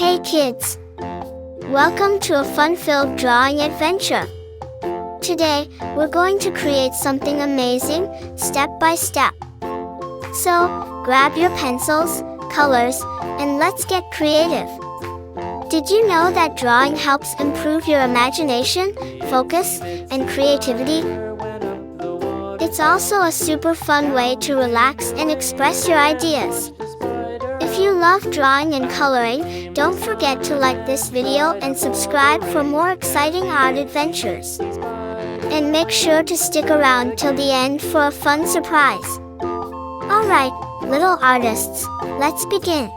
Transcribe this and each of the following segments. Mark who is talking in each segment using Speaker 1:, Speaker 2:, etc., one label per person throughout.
Speaker 1: Hey kids! Welcome to a fun-filled drawing adventure. Today, we're going to create something amazing, step by step. So, grab your pencils, colors, and let's get creative. Did you know that drawing helps improve your imagination, focus, and creativity? It's also a super fun way to relax and express your ideas. If you love drawing and coloring, don't forget to like this video and subscribe for more exciting art adventures. And make sure to stick around till the end for a fun surprise. Alright, little artists, let's begin.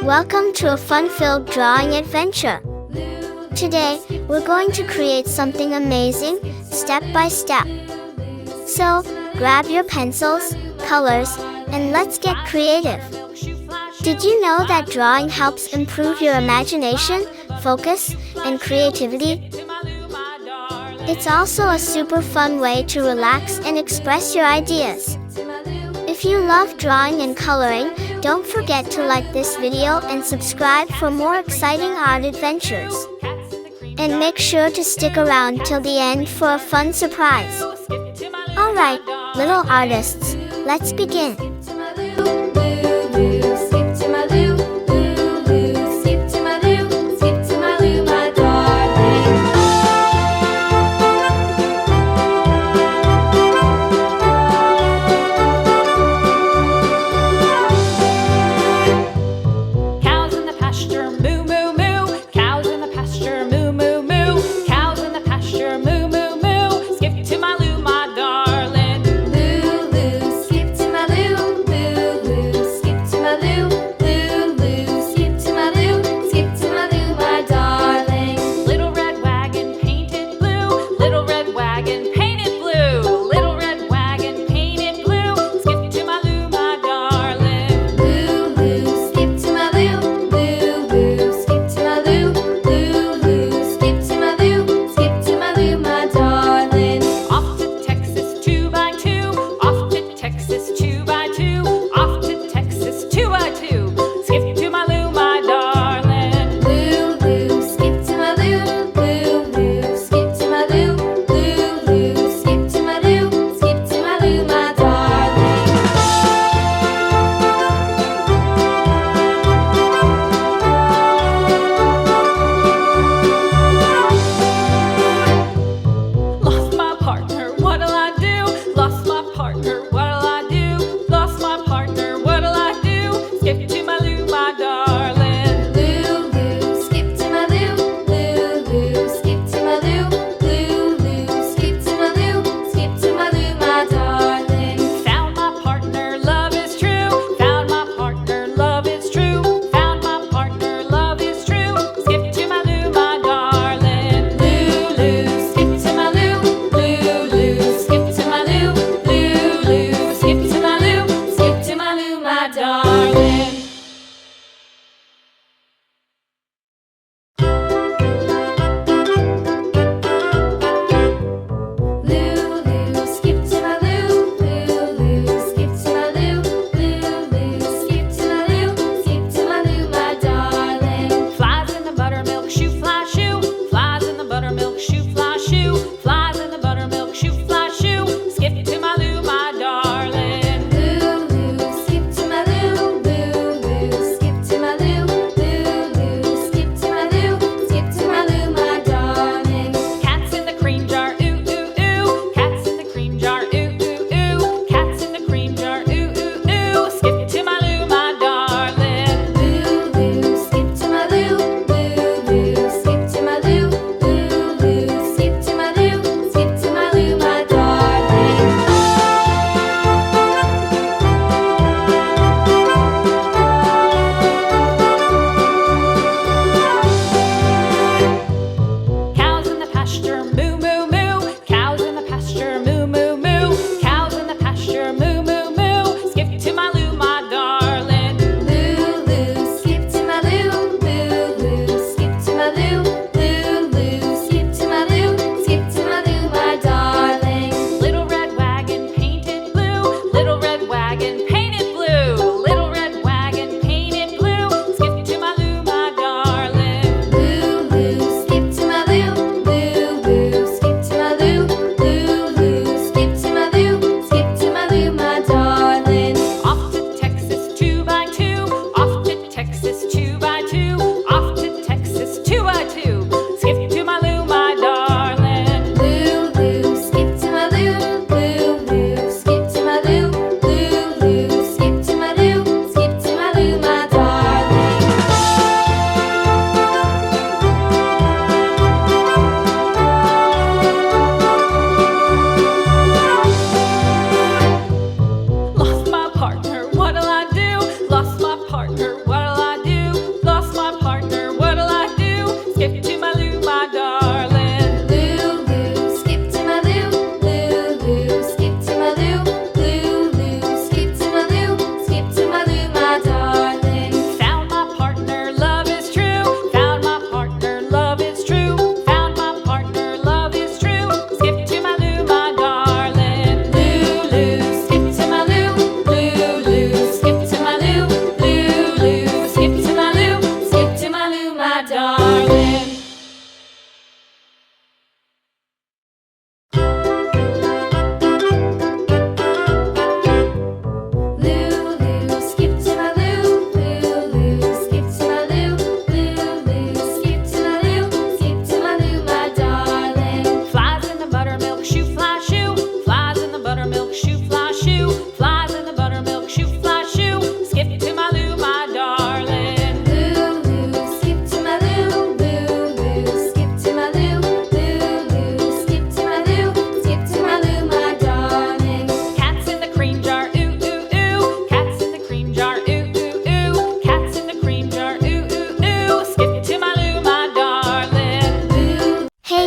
Speaker 1: Welcome to a fun-filled drawing adventure. Today, we're going to create something amazing, step by step. So, grab your pencils, colors, and let's get creative. Did you know that drawing helps improve your imagination, focus, and creativity? It's also a super fun way to relax and express your ideas. If you love drawing and coloring, don't forget to like this video and subscribe for more exciting art adventures. And make sure to stick around till the end for a fun surprise. Alright, little artists, let's begin.
Speaker 2: Skip to my loo, my darling. Loo, loo, skip to my loo.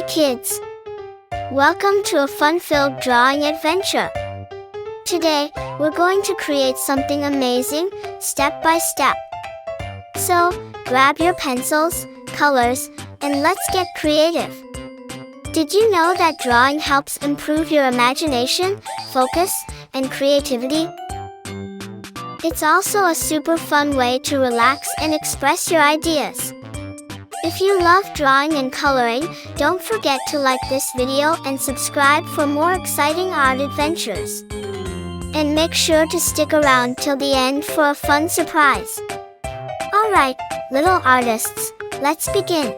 Speaker 1: kids! Welcome to a fun-filled drawing adventure. Today, we're going to create something amazing, step by step. So, grab your pencils, colors, and let's get creative. Did you know that drawing helps improve your imagination, focus, and creativity? It's also a super fun way to relax and express your ideas. If you love drawing and coloring, don't forget to like this video and subscribe for more exciting art adventures. And make sure to stick around till the end for a fun surprise. Alright, little artists, let's begin.